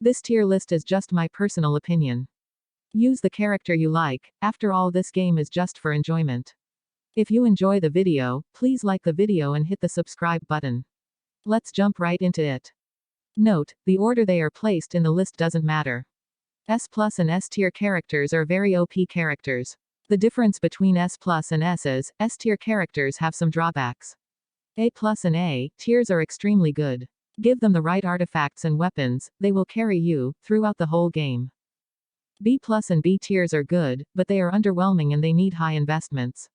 This tier list is just my personal opinion. Use the character you like, after all this game is just for enjoyment. If you enjoy the video, please like the video and hit the subscribe button. Let's jump right into it. Note, the order they are placed in the list doesn't matter. S plus and S tier characters are very OP characters. The difference between S plus and S is, S tier characters have some drawbacks. A plus and A tiers are extremely good. Give them the right artifacts and weapons, they will carry you throughout the whole game. B plus and B tiers are good, but they are underwhelming and they need high investments.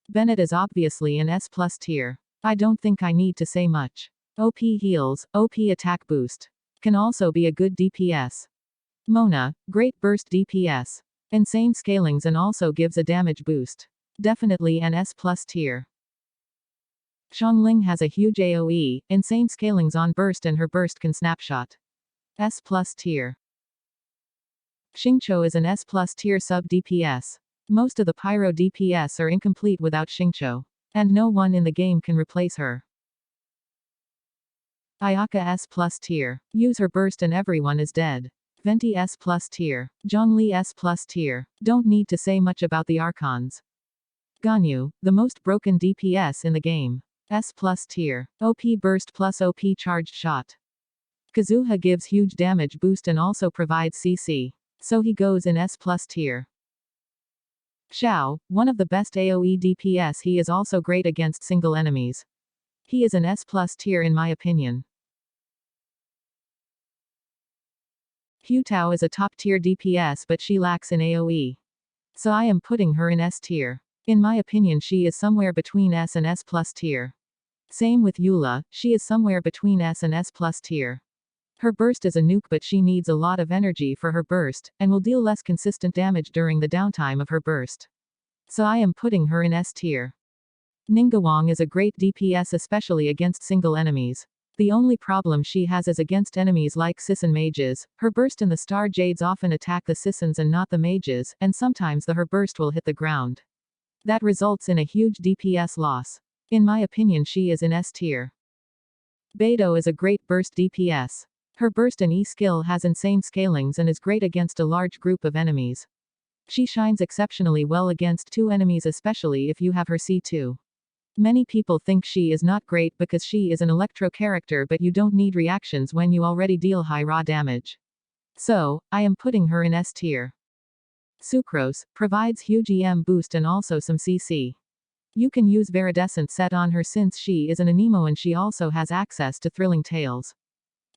Bennett is obviously an S plus tier. I don't think I need to say much. OP heals, OP attack boost. Can also be a good DPS. Mona, great burst DPS. Insane scalings and also gives a damage boost. Definitely an S plus tier. Xiangling has a huge AoE, insane scalings on burst and her burst can snapshot. S plus tier. Xingqiu is an S plus tier sub DPS. Most of the pyro DPS are incomplete without Xingqiu. And no one in the game can replace her. Ayaka S plus tier. Use her burst and everyone is dead. Venti S plus tier. Zhongli S plus tier. Don't need to say much about the Archons. Ganyu, the most broken DPS in the game. S plus tier. OP burst plus OP charged shot. Kazuha gives huge damage boost and also provides CC. So he goes in S plus tier. Xiao, one of the best AoE DPS, he is also great against single enemies. He is an S plus tier in my opinion. Hugh Tao is a top tier DPS but she lacks in AoE. So I am putting her in S tier. In my opinion she is somewhere between S and S plus tier. Same with Eula, she is somewhere between S and S plus tier. Her burst is a nuke but she needs a lot of energy for her burst, and will deal less consistent damage during the downtime of her burst. So I am putting her in S tier. Ninga Wong is a great DPS especially against single enemies. The only problem she has is against enemies like Sisson mages. Her burst and the Star Jades often attack the Sissons and not the mages, and sometimes her burst will hit the ground. That results in a huge DPS loss. In my opinion she is in S tier. Beidou is a great burst DPS. Her burst and E skill has insane scalings and is great against a large group of enemies. She shines exceptionally well against 2 enemies especially if you have her C2. Many people think she is not great because she is an electro character but you don't need reactions when you already deal high raw damage. So, I am putting her in S tier. Sucrose provides huge EM boost and also some CC. You can use Viridescent set on her since she is an Anemo and she also has access to Thrilling Tales.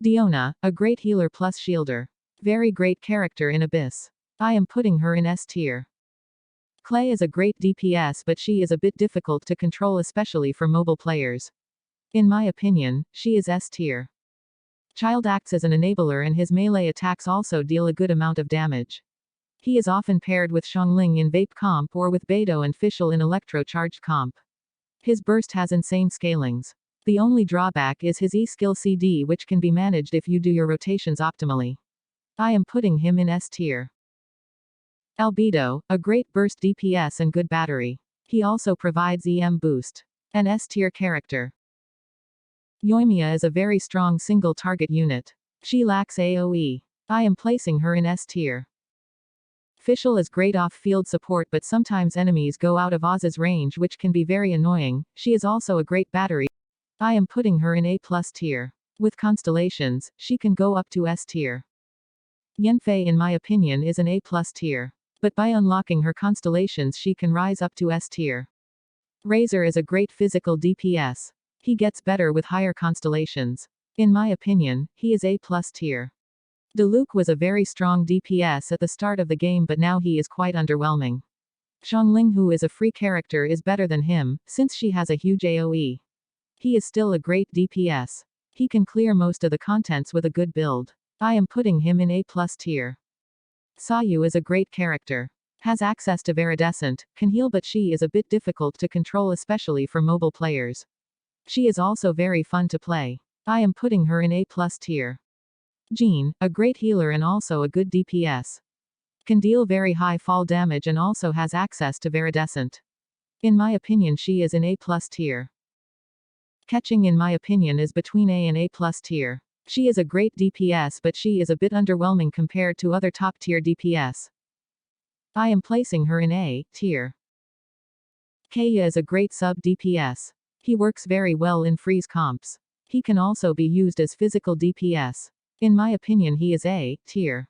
Diona, a great healer plus shielder. Very great character in Abyss. I am putting her in S tier. Clay is a great DPS but she is a bit difficult to control especially for mobile players. In my opinion, she is S tier. Child acts as an enabler and his melee attacks also deal a good amount of damage. He is often paired with Xiangling in Vape comp or with Beidou and Fischl in Electro charged comp. His burst has insane scalings. The only drawback is his E-skill CD which can be managed if you do your rotations optimally. I am putting him in S tier. Albedo, a great burst DPS and good battery. He also provides EM boost. An S tier character. Yoimiya is a very strong single target unit. She lacks AoE. I am placing her in S tier. Fischl is great off-field support but sometimes enemies go out of Oz's range which can be very annoying. She is also a great battery. I am putting her in A plus tier. With constellations, she can go up to S tier. Yanfei in my opinion is an A plus tier. But by unlocking her constellations she can rise up to S tier. Razer is a great physical DPS. He gets better with higher constellations. In my opinion, he is A plus tier. Diluc was a very strong DPS at the start of the game but now he is quite underwhelming. Xiangling who is a free character is better than him, since she has a huge AoE. He is still a great DPS. He can clear most of the contents with a good build. I am putting him in A plus tier. Sayu is a great character. Has access to Viridescent, can heal but she is a bit difficult to control especially for mobile players. She is also very fun to play. I am putting her in A plus tier. Jean, a great healer and also a good DPS. Can deal very high fall damage and also has access to Viridescent. In my opinion she is in A plus tier. Catching in my opinion is between A and A plus tier. She is a great DPS, but she is a bit underwhelming compared to other top tier DPS. I am placing her in A tier. Kaya is a great sub DPS. He works very well in freeze comps. He can also be used as physical DPS. In my opinion, he is A tier.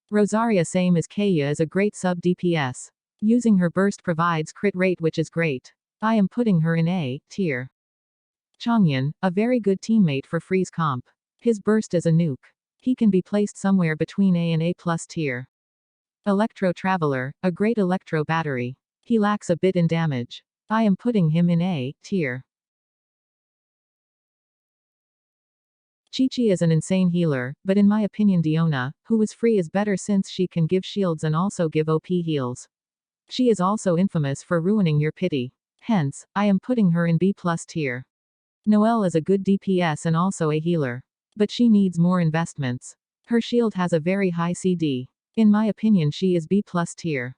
Rosaria, same as Kaya, is a great sub DPS. Using her burst provides crit rate, which is great. I am putting her in A tier. Changyan, a very good teammate for freeze comp. His burst is a nuke. He can be placed somewhere between A and A plus tier. Geotraveler, a great electro battery. He lacks a bit in damage. I am putting him in A tier. Chichi is an insane healer, but in my opinion Diona, who is free, is better since she can give shields and also give OP heals. She is also infamous for ruining your pity. Hence, I am putting her in B plus tier. Noelle is a good DPS and also a healer. But she needs more investments. Her shield has a very high CD. In my opinion, she is B plus tier.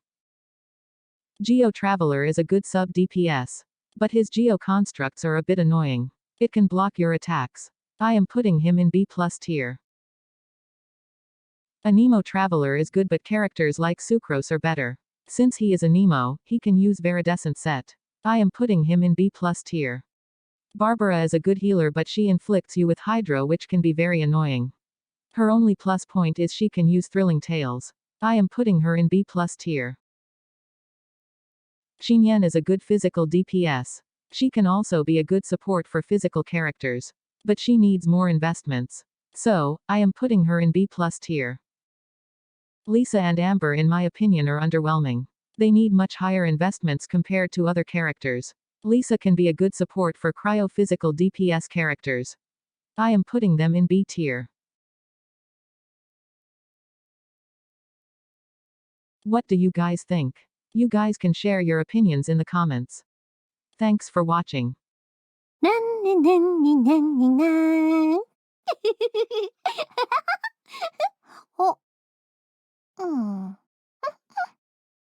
Geotraveler is a good sub DPS. But his geo constructs are a bit annoying. It can block your attacks. I am putting him in B plus tier. A Nemo Traveler is good, but characters like Sucrose are better. Since he is a Nemo, he can use Viridescent set. I am putting him in B plus tier. Barbara is a good healer, but she inflicts you with Hydro, which can be very annoying. Her only plus point is she can use Thrilling Tales. I am putting her in B plus tier. Xinyan is a good physical DPS. She can also be a good support for physical characters. But she needs more investments. So, I am putting her in B plus tier. Lisa and Amber, in my opinion, are underwhelming. They need much higher investments compared to other characters. Lisa can be a good support for cryo-physical DPS characters. I am putting them in B tier. What do you guys think? You guys can share your opinions in the comments. Thanks for watching.